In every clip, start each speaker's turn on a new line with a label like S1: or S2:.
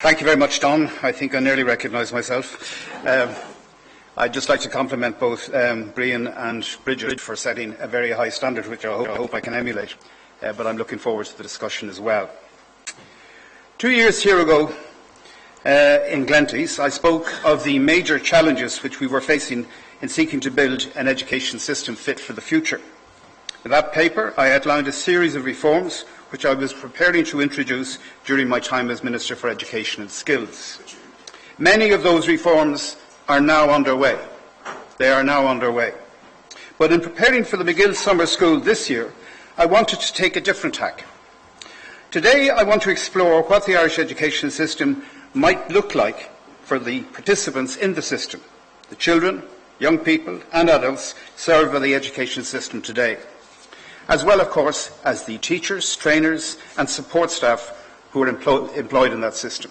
S1: Thank you very much, Don. I think I nearly recognise myself. I'd just like to compliment both Brian and Bridget for setting a very high standard, which I hope I can emulate. But I'm looking forward to the discussion as well. 2 years here ago in Glenties, I spoke of the major challenges which we were facing in seeking to build an education system fit for the future. In that paper, I outlined a series of reforms which I was preparing to introduce during my time as Minister for Education and Skills. Many of those reforms are now underway. They are now underway. But in preparing for the McGill Summer School this year, I wanted to take a different tack. Today, I want to explore what the Irish education system might look like for the participants in the system, the children, young people and adults served by the education system today, as well, of course, as the teachers, trainers and support staff who are employed in that system.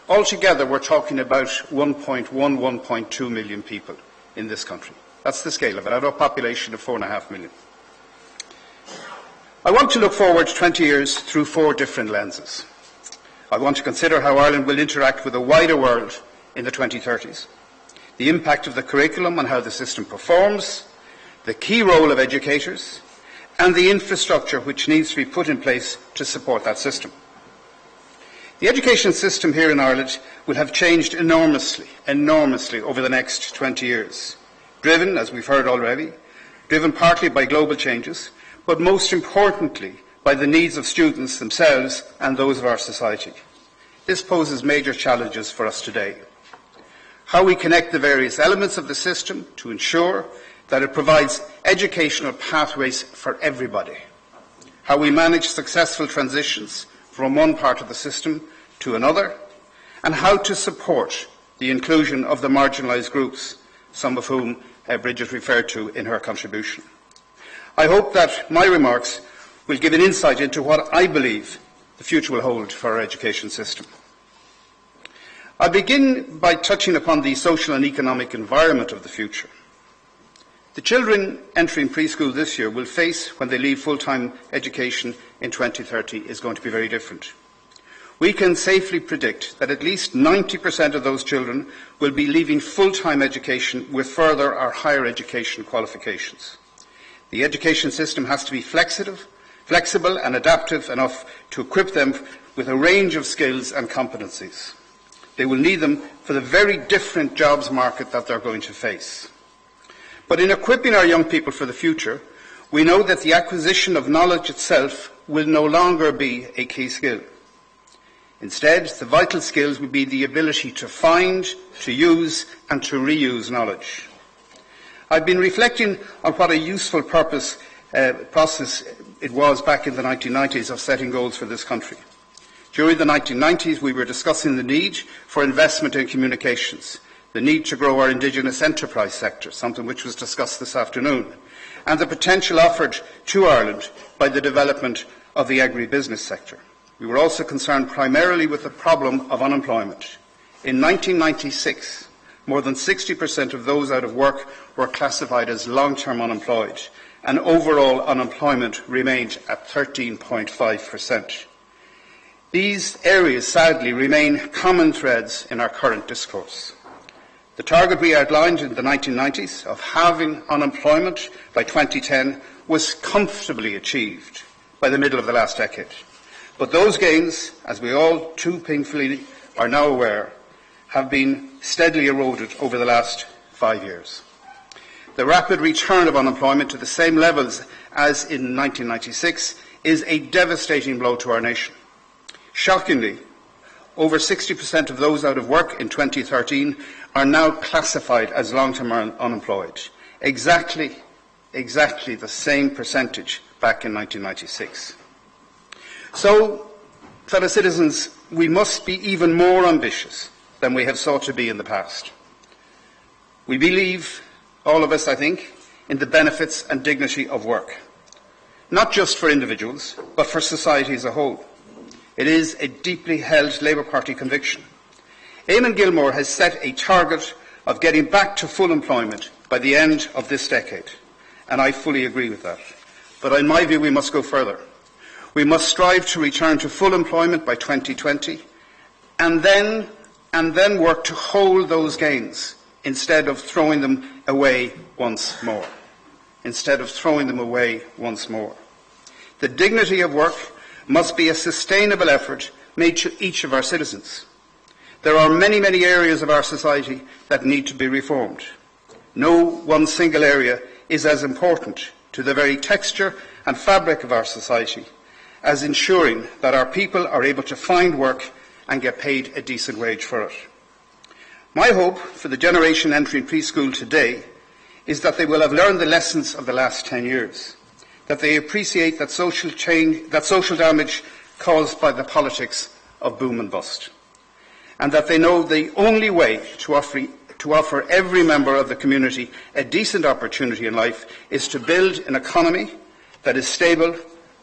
S1: Altogether, we're talking about 1.2 million people in this country. That's the scale of it, out of a population of 4.5 million. I want to look forward 20 years through 4 different lenses. I want to consider how Ireland will interact with a wider world in the 2030s, the impact of the curriculum on how the system performs, the key role of educators, and the infrastructure which needs to be put in place to support that system. The education system here in Ireland will have changed enormously over the next 20 years, driven, as we've heard already, driven partly by global changes, but most importantly by the needs of students themselves and those of our society. This poses major challenges for us today. How we connect the various elements of the system to ensure that it provides educational pathways for everybody. How we manage successful transitions from one part of the system to another, and how to support the inclusion of the marginalised groups, some of whom Bridget referred to in her contribution. I hope that my remarks will give an insight into what I believe the future will hold for our education system. I'll begin by touching upon the social and economic environment of the future. The children entering preschool this year will face, when they leave full-time education in 2030, is going to be very different. We can safely predict that at least 90% of those children will be leaving full-time education with further or higher education qualifications. The education system has to be flexible and adaptive enough to equip them with a range of skills and competencies. They will need them for the very different jobs market that they're going to face. But in equipping our young people for the future, we know that the acquisition of knowledge itself will no longer be a key skill. Instead, the vital skills will be the ability to find, to use and to reuse knowledge. I've been reflecting on what a useful process it was back in the 1990s of setting goals for this country. During the 1990s, we were discussing the need for investment in communications, the need to grow our indigenous enterprise sector, something which was discussed this afternoon, and the potential offered to Ireland by the development of the agribusiness sector. We were also concerned primarily with the problem of unemployment. In 1996, more than 60% of those out of work were classified as long-term unemployed, and overall unemployment remained at 13.5%. These areas, sadly, remain common threads in our current discourse. The target we outlined in the 1990s of halving unemployment by 2010 was comfortably achieved by the middle of the last decade. But those gains, as we all too painfully are now aware, have been steadily eroded over the last 5 years. The rapid return of unemployment to the same levels as in 1996 is a devastating blow to our nation. Shockingly, over 60% of those out of work in 2013 are now classified as long-term unemployed, exactly the same percentage back in 1996. So, fellow citizens, we must be even more ambitious than we have sought to be in the past. We believe, all of us I think, in the benefits and dignity of work, not just for individuals, but for society as a whole. It is a deeply held Labour Party conviction. Eamon Gilmore has set a target of getting back to full employment by the end of this decade, and I fully agree with that. But in my view, we must go further. We must strive to return to full employment by 2020 and then work to hold those gains instead of throwing them away once more. The dignity of work must be a sustainable effort made to each of our citizens. There are many, many areas of our society that need to be reformed. No one single area is as important to the very texture and fabric of our society as ensuring that our people are able to find work and get paid a decent wage for it. My hope for the generation entering preschool today is that they will have learned the lessons of the last 10 years, that they appreciate that social damage caused by the politics of boom and bust, and that they know the only way to offer every member of the community a decent opportunity in life is to build an economy that is stable,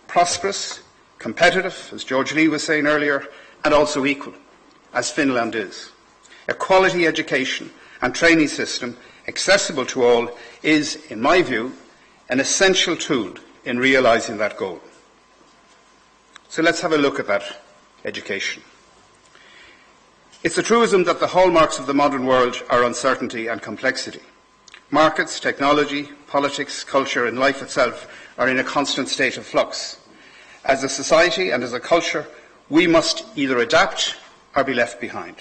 S1: prosperous, competitive, as George Lee was saying earlier, and also equal, as Finland is. A quality education and training system accessible to all is, in my view, an essential tool in realising that goal. So let's have a look at that education. It's a truism that the hallmarks of the modern world are uncertainty and complexity. Markets, technology, politics, culture and life itself are in a constant state of flux. As a society and as a culture, we must either adapt or be left behind.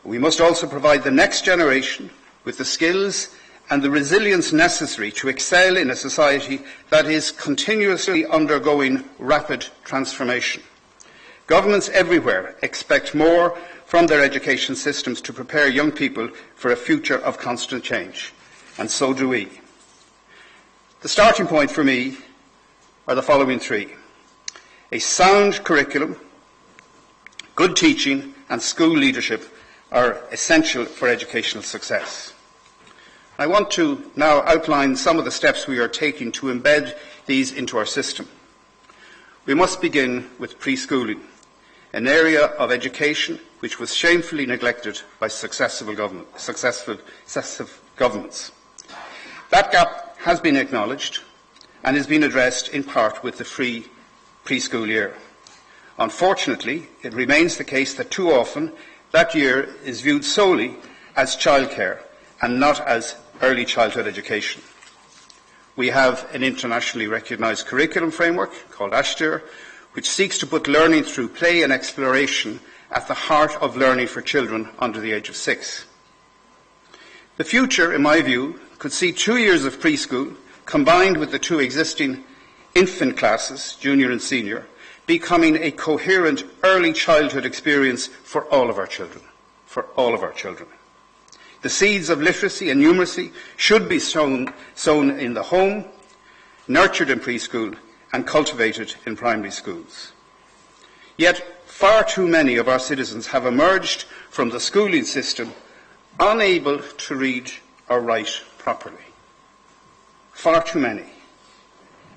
S1: We must also provide the next generation with the skills and the resilience necessary to excel in a society that is continuously undergoing rapid transformation. Governments everywhere expect more from their education systems to prepare young people for a future of constant change, and so do we. The starting point for me are the following three. A sound curriculum, good teaching and school leadership are essential for educational success. I want to now outline some of the steps we are taking to embed these into our system. We must begin with preschooling, an area of education which was shamefully neglected by successive governments. That gap has been acknowledged and is being addressed in part with the free preschool year. Unfortunately, it remains the case that too often that year is viewed solely as childcare and not as early childhood education. We have an internationally recognised curriculum framework called ASHTIR, which seeks to put learning through play and exploration at the heart of learning for children under the age of 6. The future, in my view, could see 2 years of preschool combined with the 2 existing infant classes, junior and senior, becoming a coherent early childhood experience for all of our children. The seeds of literacy and numeracy should be sown in the home, nurtured in preschool, and cultivated in primary schools. Yet far too many of our citizens have emerged from the schooling system unable to read or write properly. Far too many.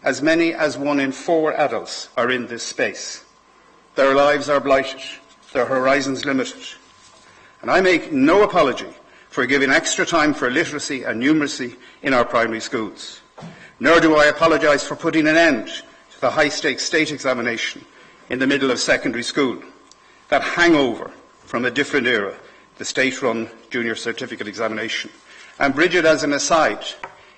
S1: As many as 1 in 4 adults are in this space. Their lives are blighted, their horizons limited. And I make no apology for giving extra time for literacy and numeracy in our primary schools. Nor do I apologise for putting an end to the high-stakes state examination in the middle of secondary school, that hangover from a different era, the state-run junior certificate examination. And Bridget, as an aside,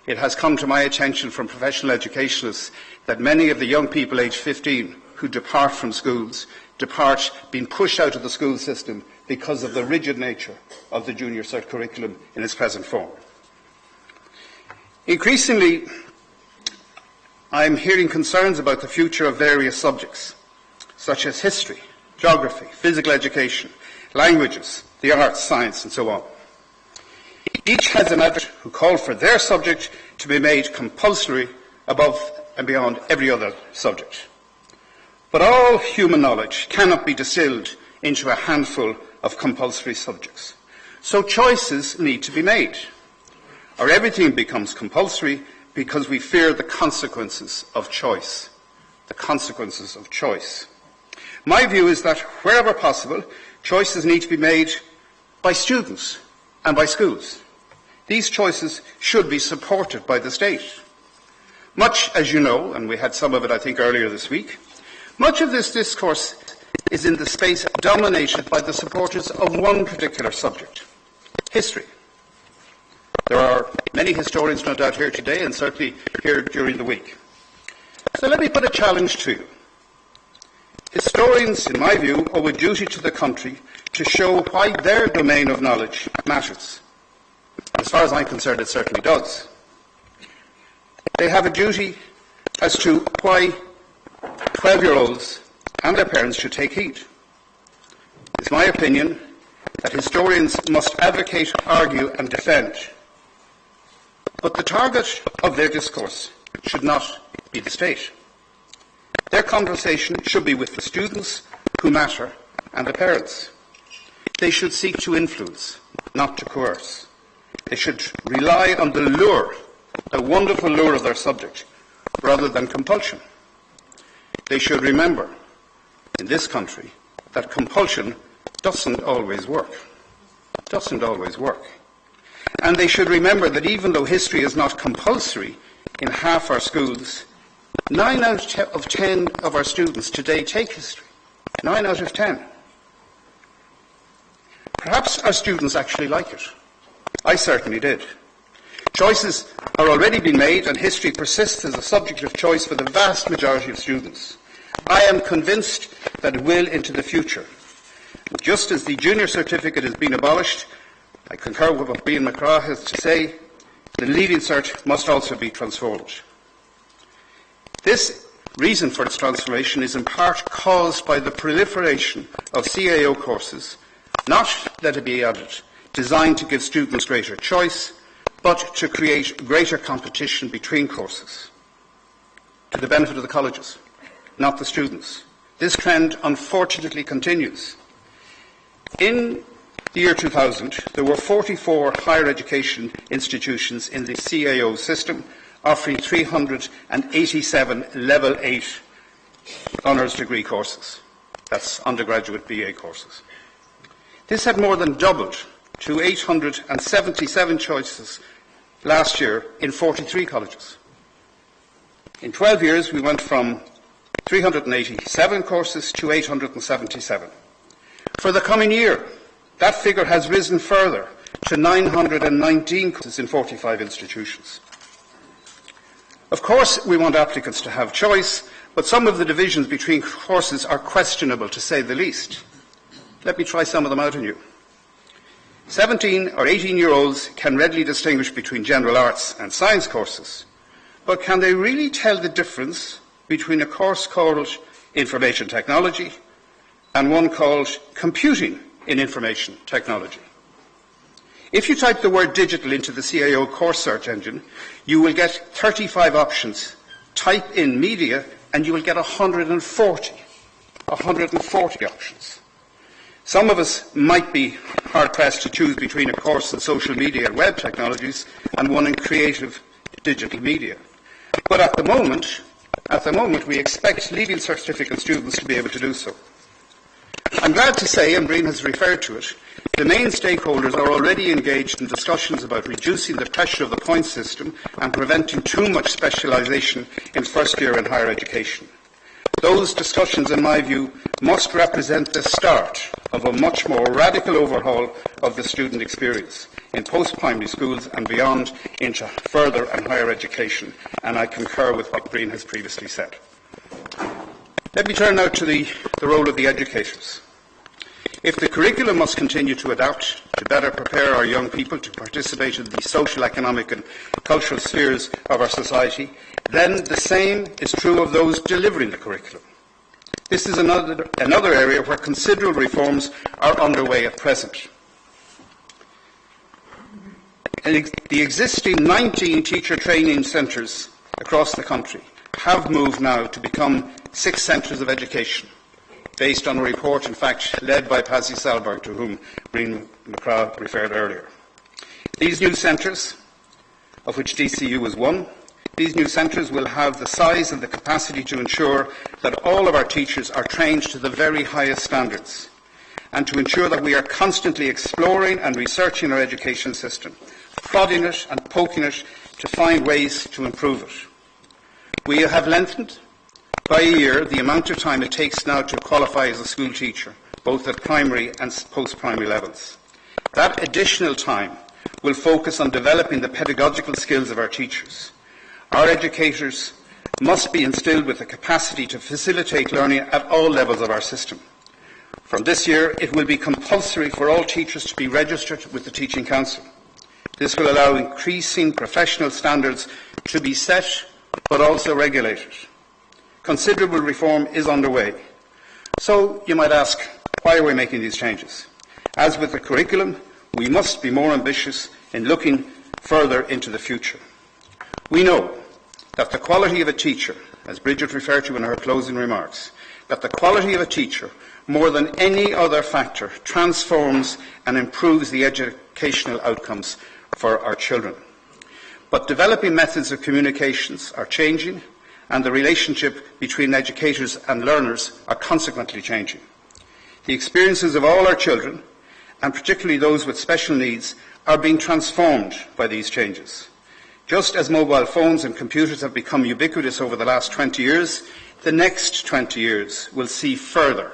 S1: it has come to my attention from professional educationists that many of the young people aged 15 who depart from schools depart being pushed out of the school system because of the rigid nature of the junior cert curriculum in its present form. Increasingly, I am hearing concerns about the future of various subjects, such as history, geography, physical education, languages, the arts, science, and so on. Each has an advocate who call for their subject to be made compulsory above and beyond every other subject. But all human knowledge cannot be distilled into a handful of compulsory subjects. So choices need to be made, or everything becomes compulsory because we fear the consequences of choice. The consequences of choice. My view is that wherever possible, choices need to be made by students and by schools. These choices should be supported by the state. Much, as you know, and we had some of it I think earlier this week, much of this discourse is in the space dominated by the supporters of one particular subject, history. There are many historians, no doubt, here today and certainly here during the week. So let me put a challenge to you. Historians, in my view, owe a duty to the country to show why their domain of knowledge matters. As far as I'm concerned, it certainly does. They have a duty as to why 12-year-olds and their parents should take heed. It's my opinion that historians must advocate, argue and defend. But the target of their discourse should not be the state. Their conversation should be with the students who matter and the parents. They should seek to influence, not to coerce. They should rely on the lure, the wonderful lure of their subject, rather than compulsion. They should remember, in this country, that compulsion doesn't always work. Doesn't always work. And they should remember that even though history is not compulsory in half our schools, 9 out of 10 of our students today take history. 9 out of 10. Perhaps our students actually like it. I certainly did. Choices are already being made and history persists as a subject of choice for the vast majority of students. I am convinced that it will into the future. Just as the junior certificate has been abolished, I concur with what Brian McGrath has to say, the Leaving Cert must also be transformed. This reason for its transformation is in part caused by the proliferation of CAO courses, not, let it be added, designed to give students greater choice, but to create greater competition between courses, to the benefit of the colleges, not the students. This trend, unfortunately, continues. In the year 2000, there were 44 higher education institutions in the CAO system, offering 387 Level 8 honours degree courses. That's undergraduate BA courses. This had more than doubled to 877 choices last year in 43 colleges. In 12 years, we went from 387 courses to 877. For the coming year, that figure has risen further to 919 courses in 45 institutions. Of course, we want applicants to have choice, but some of the divisions between courses are questionable, to say the least. Let me try some of them out on you. 17 or 18-year-olds can readily distinguish between general arts and science courses, but can they really tell the difference between a course called Information Technology and one called Computing in Information Technology? If you type the word digital into the CAO course search engine, you will get 35 options. Type in media and you will get 140 options. Some of us might be hard-pressed to choose between a course in social media and web technologies and one in creative digital media. But at the moment, we expect Leaving Certificate students to be able to do so. I'm glad to say, and Brian has referred to it, the main stakeholders are already engaged in discussions about reducing the pressure of the points system and preventing too much specialisation in first year in higher education. Those discussions, in my view, must represent the start of a much more radical overhaul of the student experience in post-primary schools and beyond into further and higher education, and I concur with what Brian has previously said. Let me turn now to the role of the educators. If the curriculum must continue to adapt to better prepare our young people to participate in the social, economic and cultural spheres of our society, then the same is true of those delivering the curriculum. This is another area where considerable reforms are underway at present. The existing 19 teacher training centres across the country have moved now to become 6 centres of education, based on a report, in fact, led by Pazzi Salberg, to whom Brian McGrath referred earlier. These new centres, of which DCU is one, these new centres will have the size and the capacity to ensure that all of our teachers are trained to the very highest standards, and to ensure that we are constantly exploring and researching our education system, prodding it and poking it to find ways to improve it. We have lengthened by a year the amount of time it takes now to qualify as a school teacher, both at primary and post-primary levels. That additional time will focus on developing the pedagogical skills of our teachers. Our educators must be instilled with the capacity to facilitate learning at all levels of our system. From this year, it will be compulsory for all teachers to be registered with the Teaching Council. This will allow increasing professional standards to be set, but also regulated. Considerable reform is underway. So you might ask, why are we making these changes? As with the curriculum, we must be more ambitious in looking further into the future. We know that the quality of a teacher, as Bridget referred to in her closing remarks, that the quality of a teacher, more than any other factor, transforms and improves the educational outcomes for our children. But developing methods of communications are changing, and the relationship between educators and learners are consequently changing. The experiences of all our children, and particularly those with special needs, are being transformed by these changes. Just as mobile phones and computers have become ubiquitous over the last 20 years, the next 20 years will see further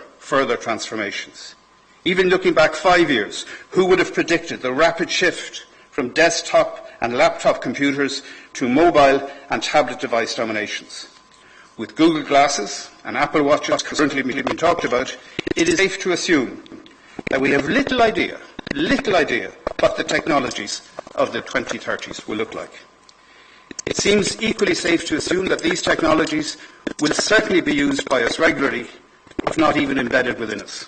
S1: transformations. Even looking back 5 years, who would have predicted the rapid shift from desktop and laptop computers to mobile and tablet device dominations? With Google Glasses and Apple Watches currently being talked about, it is safe to assume that we have little idea what the technologies of the 2030s will look like. It seems equally safe to assume that these technologies will certainly be used by us regularly, if not even embedded within us.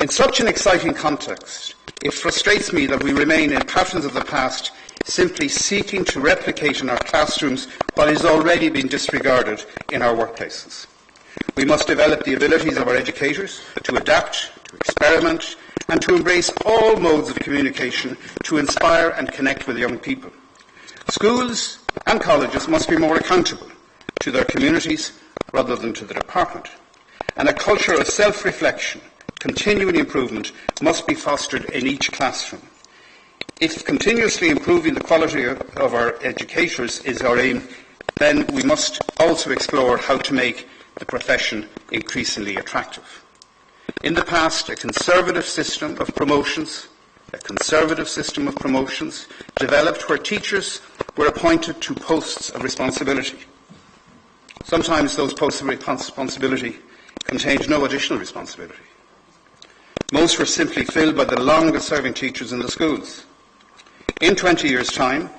S1: In such an exciting context, it frustrates me that we remain in patterns of the past, simply seeking to replicate in our classrooms what is already being disregarded in our workplaces. We must develop the abilities of our educators to adapt, to experiment, and to embrace all modes of communication to inspire and connect with young people. Schools and colleges must be more accountable to their communities rather than to the department. And a culture of self-reflection, continuing improvement, must be fostered in each classroom. If continuously improving the quality of our educators is our aim, then we must also explore how to make the profession increasingly attractive. In the past, a conservative system of promotions developed where teachers were appointed to posts of responsibility. Sometimes those posts of responsibility contained no additional responsibility. Most were simply filled by the longest-serving teachers in the schools. In 20 years' time,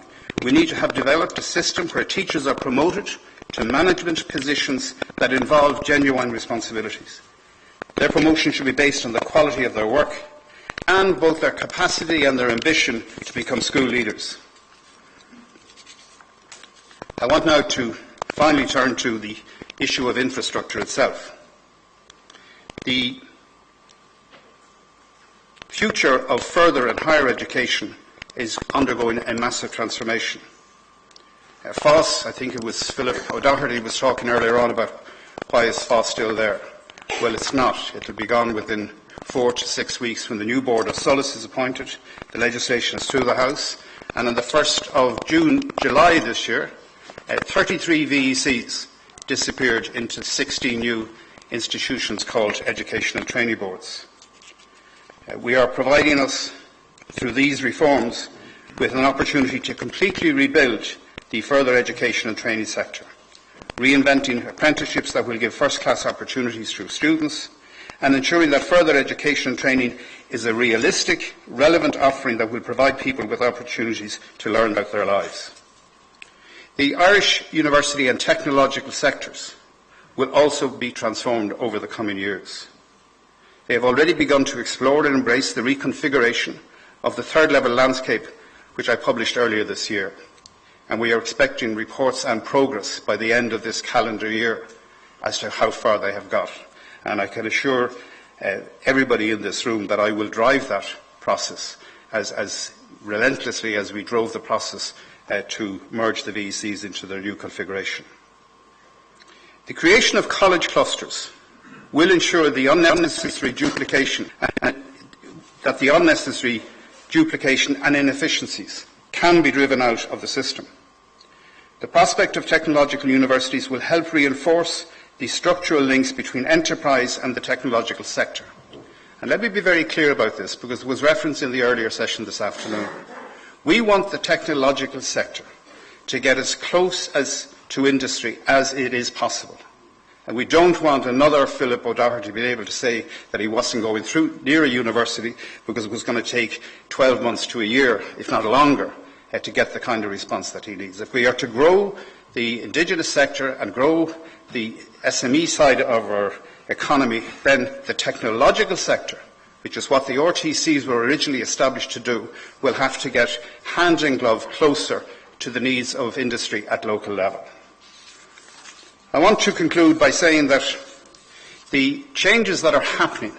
S1: we need to have developed a system where teachers are promoted to management positions that involve genuine responsibilities. Their promotion should be based on the quality of their work and both their capacity and their ambition to become school leaders. I want now to finally turn to the issue of infrastructure itself. The future of further and higher education is undergoing a massive transformation. FOSS, I think it was Philip O'Doherty was talking earlier on about why is FOSS still there. Well, it's not. It will be gone within 4 to 6 weeks when the new Board of Solace is appointed. The legislation is through the House. And on the 1st of July this year, 33 VECs disappeared into 16 new institutions called Educational Training Boards. We are providing us, through these reforms, with an opportunity to completely rebuild the further education and training sector, reinventing apprenticeships that will give first-class opportunities to students, and ensuring that further education and training is a realistic, relevant offering that will provide people with opportunities to learn about their lives. The Irish university and technological sectors will also be transformed over the coming years. They have already begun to explore and embrace the reconfiguration of the third-level landscape, which I published earlier this year. And we are expecting reports and progress by the end of this calendar year as to how far they have got. And I can assure everybody in this room that I will drive that process as relentlessly as we drove the process to merge the VECs into their new configuration. The creation of college clusters will ensure the unnecessary duplication and inefficiencies can be driven out of the system. The prospect of technological universities will help reinforce the structural links between enterprise and the technological sector. And let me be very clear about this, because it was referenced in the earlier session this afternoon. We want the technological sector to get as close to industry as it is possible. And we don't want another Philip O'Doherty to be able to say that he wasn't going through near a university because it was going to take 12 months to a year, if not longer, to get the kind of response that he needs. If we are to grow the indigenous sector and grow the SME side of our economy, then the technological sector, which is what the RTCs were originally established to do, will have to get hand in glove closer to the needs of industry at local level. I want to conclude by saying that the changes that are happening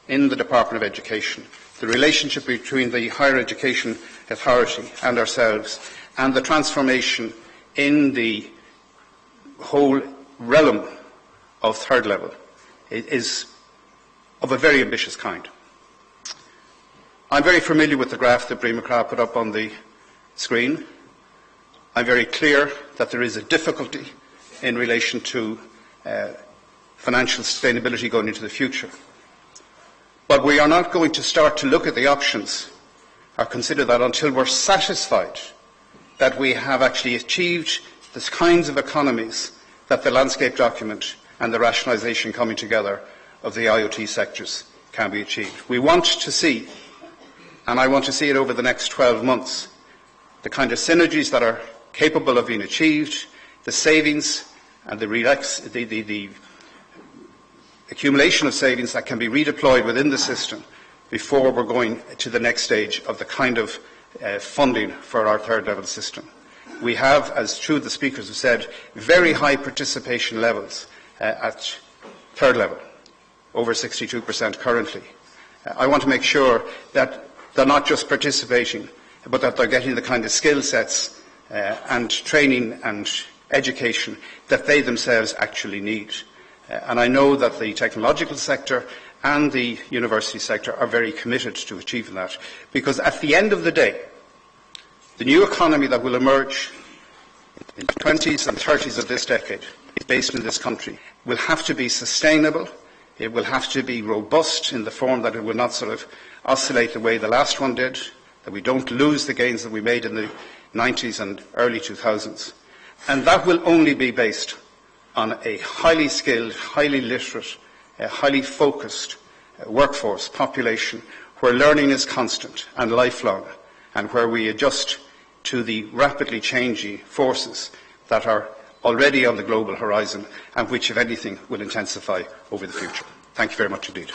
S1: in the Department of Education, the relationship between the Higher Education Authority and ourselves, and the transformation in the whole realm of third level is of a very ambitious kind. I'm very familiar with the graph that Brí McGrath put up on the screen. I'm very clear that there is a difficulty in relation to financial sustainability going into the future. But we are not going to start to look at the options or consider that until we're satisfied that we have actually achieved the kinds of economies that the landscape document and the rationalisation coming together of the IoT sectors can be achieved. We want to see, and I want to see it over the next 12 months, the kind of synergies that are capable of being achieved, the savings and the accumulation of savings that can be redeployed within the system before we're going to the next stage of the kind of funding for our third level system. We have, as two of the speakers have said, very high participation levels at third level, over 62% currently. I want to make sure that they're not just participating, but that they're getting the kind of skill sets and training and education that they themselves actually need. And I know that the technological sector and the university sector are very committed to achieving that, because at the end of the day, the new economy that will emerge in the 20s and 30s of this decade, based in this country, will have to be sustainable. It will have to be robust in the form that it will not sort of oscillate the way the last one did, that we don't lose the gains that we made in the 90s and early 2000s. And that will only be based on a highly skilled, highly literate, highly focused workforce population where learning is constant and lifelong, and where we adjust to the rapidly changing forces that are already on the global horizon and which, if anything, will intensify over the future. Thank you very much indeed.